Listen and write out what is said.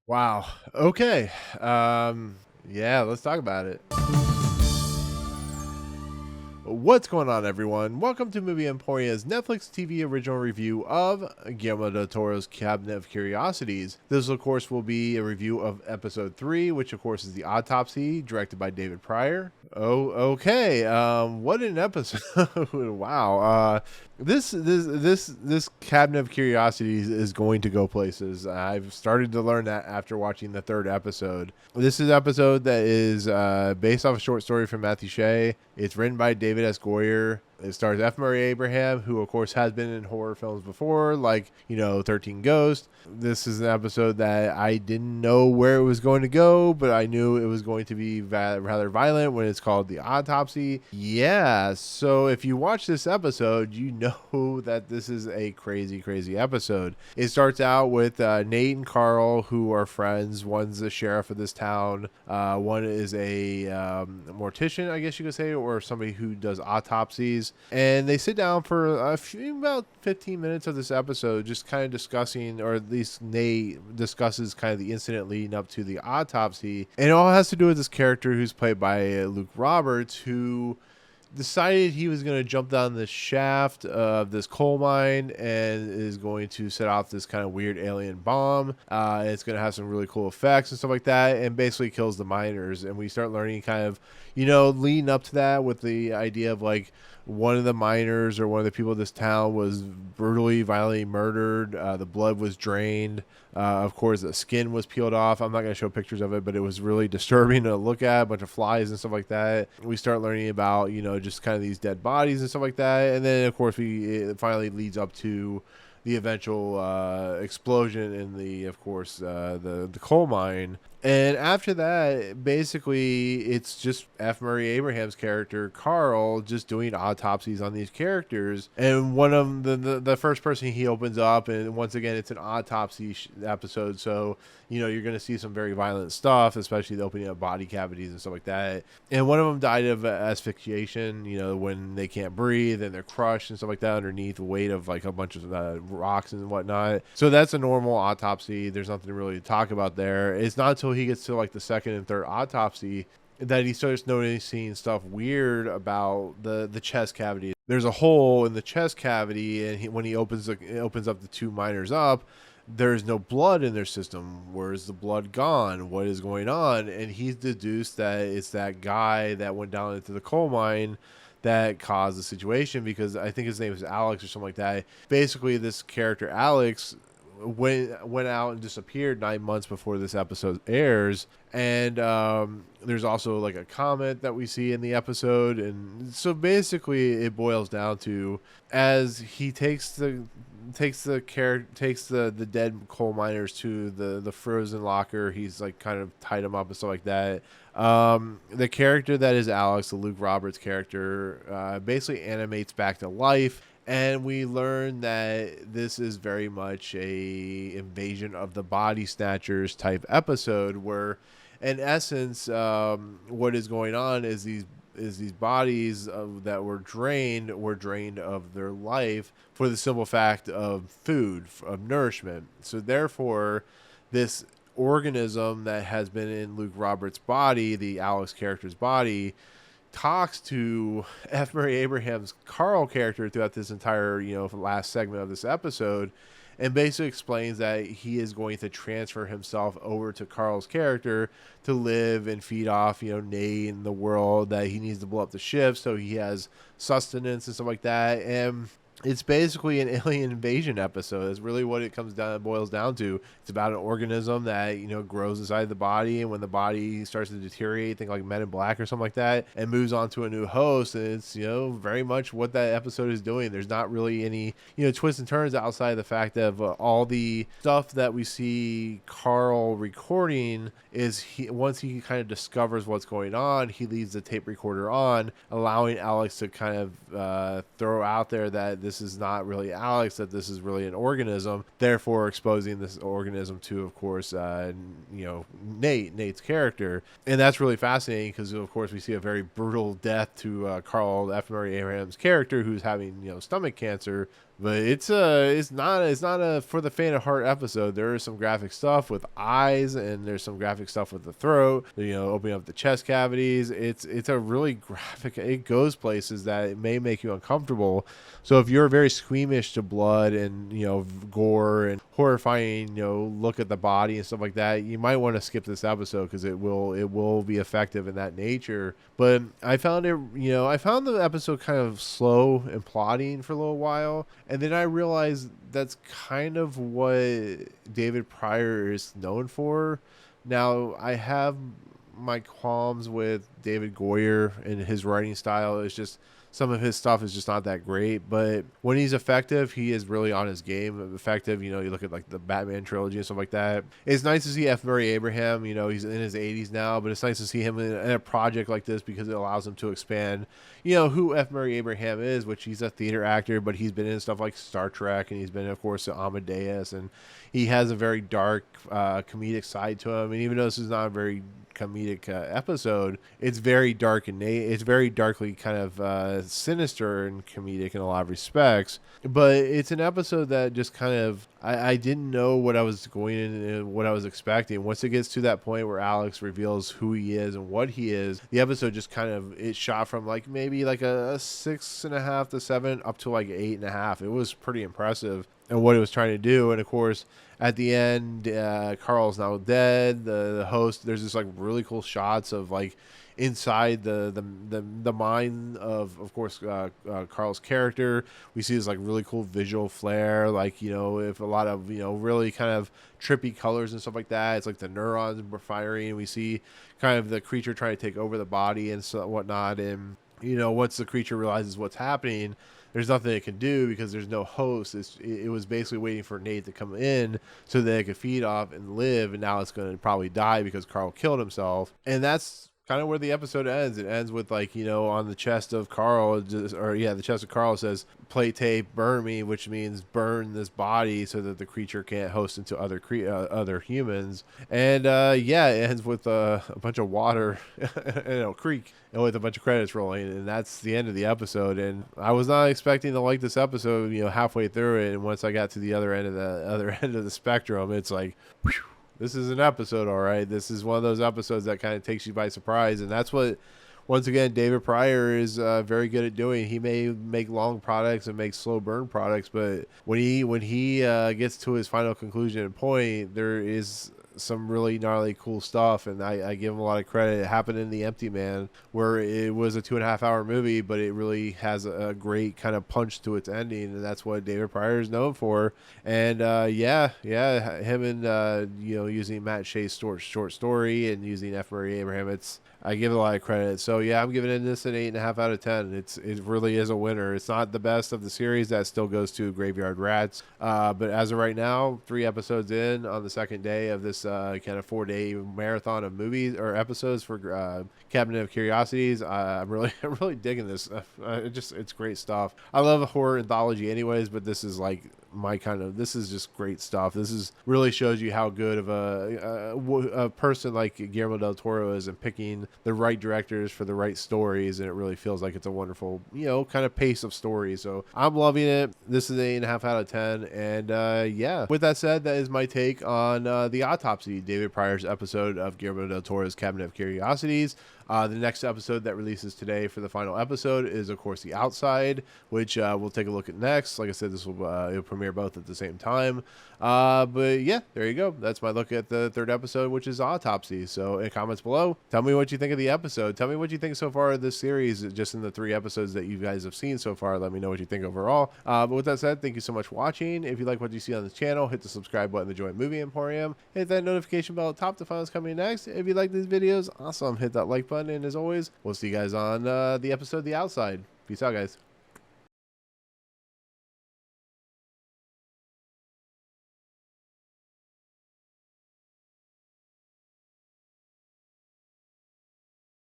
Wow. Okay. Yeah, let's talk about it. What's going on, everyone? Welcome to Movie Emporia's Netflix TV original review of Guillermo del Toro's Cabinet of Curiosities. This, of course, will be a review of episode 3, which, of course, is the Autopsy, directed by David Pryor. Oh, okay. What an episode! Wow. This Cabinet of Curiosities is going to go places. I've started to learn that after watching the third episode. This is an episode that is based off a short story from Matthew Shea. It's written by David S. Goyer. It stars F. Murray Abraham, who of course has been in horror films before, like 13 Ghosts. This is an episode that I didn't know where it was going to go, but I knew it was going to be rather violent when it's called the Autopsy. Yeah, so if you watch this episode, you know that this is a crazy episode. It starts out with Nate and Carl, who are friends. One's the sheriff of this town. One is a mortician, I guess you could say, or somebody who does autopsies. And they sit down for about 15 minutes of this episode, just kind of discussing, or at least Nate discusses kind of the incident leading up to the autopsy. And it all has to do with this character who's played by Luke Roberts, who decided he was going to jump down the shaft of this coal mine and is going to set off this kind of weird alien bomb. And it's going to have some really cool effects and stuff like that, and basically kills the miners. And we start learning kind of, leading up to that with the idea of like one of the miners or one of the people of this town was brutally, violently murdered. The blood was drained. Of course, the skin was peeled off. I'm not going to show pictures of it, but it was really disturbing to look at. A bunch of flies and stuff like that. We start learning about, just kind of these dead bodies and stuff like that. And then, of course, it finally leads up to the eventual explosion in the coal mine. And after that, basically, it's just F. Murray Abraham's character, Carl, just doing autopsies on these characters. And one of the first person he opens up, and once again, it's an autopsy episode. So, you're going to see some very violent stuff, especially the opening of body cavities and stuff like that. And one of them died of asphyxiation, when they can't breathe and they're crushed and stuff like that underneath the weight of like a bunch of rocks and whatnot. So that's a normal autopsy. There's nothing really to talk about there. It's not until he gets to like the second and third autopsy that he starts noticing stuff weird about the chest cavity. There's a hole in the chest cavity, and when he opens up the two miners up, there's no blood in their system. Where's the blood gone? What is going on? And he's deduced that it's that guy that went down into the coal mine that caused the situation, because I think his name is Alex or something like that. Basically, this character Alex went out and disappeared 9 months before this episode airs. And there's also like a comment that we see in the episode. And so basically it boils down to, as he takes the dead coal miners to the frozen locker, he's like kind of tied them up and stuff like that. The character that is Alex, the Luke Roberts character, basically animates back to life. And we learn that this is very much a invasion of the body snatchers type episode, where in essence, what is going on is these bodies that were drained of their life for the simple fact of food, of nourishment. So therefore, this organism that has been in Luke Roberts' body, the Alex character's body, talks to F. Murray Abraham's Carl character throughout this entire, last segment of this episode, and basically explains that he is going to transfer himself over to Carl's character to live and feed off, Nate and the world, that he needs to blow up the ship so he has sustenance and stuff like that. And it's basically an alien invasion episode. That's really what it boils down to. It's about an organism that, grows inside the body, and when the body starts to deteriorate, think like Men in Black or something like that, and moves on to a new host. And it's, very much what that episode is doing. There's not really any, twists and turns outside of the fact of all the stuff that we see Carl recording is once he kind of discovers what's going on, he leaves the tape recorder on, allowing Alex to kind of throw out there that this is not really Alex, that this is really an organism, therefore exposing this organism to, of course, Nate's character. And that's really fascinating because, of course, we see a very brutal death to Carl F. Murray Abraham's character, who's having, stomach cancer, But it's not a for the faint of heart episode. There is some graphic stuff with eyes, and there's some graphic stuff with the throat, opening up the chest cavities. It's a really graphic, it goes places that it may make you uncomfortable. So if you're very squeamish to blood and gore and horrifying look at the body and stuff like that, you might want to skip this episode, because it will be effective in that nature. But I found the episode kind of slow and plotting for a little while, and then I realized that's kind of what David Pryor is known for. Now, I have my qualms with David Goyer and his writing style. It's just some of his stuff is just not that great, but when he's effective, he is really on his game. Effective, you look at like the Batman trilogy and stuff like that. It's nice to see F. Murray Abraham. He's in his 80s now, but it's nice to see him in a project like this, because it allows him to expand, who F. Murray Abraham is, which he's a theater actor, but he's been in stuff like Star Trek, and he's been, of course, Amadeus, and he has a very dark comedic side to him. And even though this is not a very comedic episode, it's very dark, and it's very darkly kind of sinister and comedic in a lot of respects. But it's an episode that just kind of, I didn't know what I was going in and what I was expecting. Once it gets to that point where Alex reveals who he is and what he is, the episode just kind of, it shot from like maybe like a 6.5 to 7 up to like 8.5. It was pretty impressive and what it was trying to do. And of course, at the end, Carl's now dead. The host, there's this like really cool shots of like inside the mind of course, Carl's character. We see this like really cool visual flair, like if a lot of really kind of trippy colors and stuff like that. It's like the neurons were firing. We see kind of the creature trying to take over the body and so whatnot. And once the creature realizes what's happening, there's nothing it can do, because there's no host. It was basically waiting for Nate to come in so that it could feed off and live, and now it's going to probably die because Carl killed himself. And that's kind of where the episode ends. It ends with like, on the chest of Carl, the chest of Carl says, "Play tape, burn me," which means burn this body so that the creature can't host into other humans. And it ends with a bunch of water and a creek, and with a bunch of credits rolling, and that's the end of the episode. And I was not expecting to like this episode, halfway through it, and once I got to the other end of the spectrum, it's like, whew, this is an episode, all right. This is one of those episodes that kind of takes you by surprise, and that's what, once again, David Pryor is very good at doing. He may make long products and make slow burn products, but when he gets to his final conclusion and point, there is some really gnarly cool stuff, and I give him a lot of credit. It happened in The Empty Man, where it was a 2.5 hour movie, but it really has a great kind of punch to its ending, and that's what David Pryor is known for. And him and using Matt Shae's short story and using F. Murray Abraham, I give it a lot of credit. So yeah, I'm giving this an 8.5 out of 10. It really is a winner. It's not the best of the series. That still goes to Graveyard Rats. But as of right now, 3 episodes in on the second day of this kind of 4-day marathon of movies or episodes for Cabinet of Curiosities, I'm really digging this. It's great stuff. I love a horror anthology anyways, but this is like this is just great stuff. This really shows you how good of a person like Guillermo del Toro is in picking the right directors for the right stories, and it really feels like it's a wonderful kind of pace of stories. So I'm loving it. This is an 8.5 out of 10. And with that said, that is my take on the Autopsy, David Pryor's episode of Guillermo del Toro's Cabinet of Curiosities. The next episode that releases today for the final episode is, of course, The Outside, which we'll take a look at next. Like I said, this will it'll premiere both at the same time. But yeah, there you go. That's my look at the third episode, which is Autopsy. So in comments below, tell me what you think of the episode. Tell me what you think so far of this series, just in the 3 episodes that you guys have seen so far. Let me know what you think overall. But with that said, thank you so much for watching. If you like what you see on this channel, hit the subscribe button to join Movie Emporium. Hit that notification bell at top to find what's coming next. If you like these videos, awesome. Hit that like button. And as always, we'll see you guys on the episode The Outside. Peace out, guys.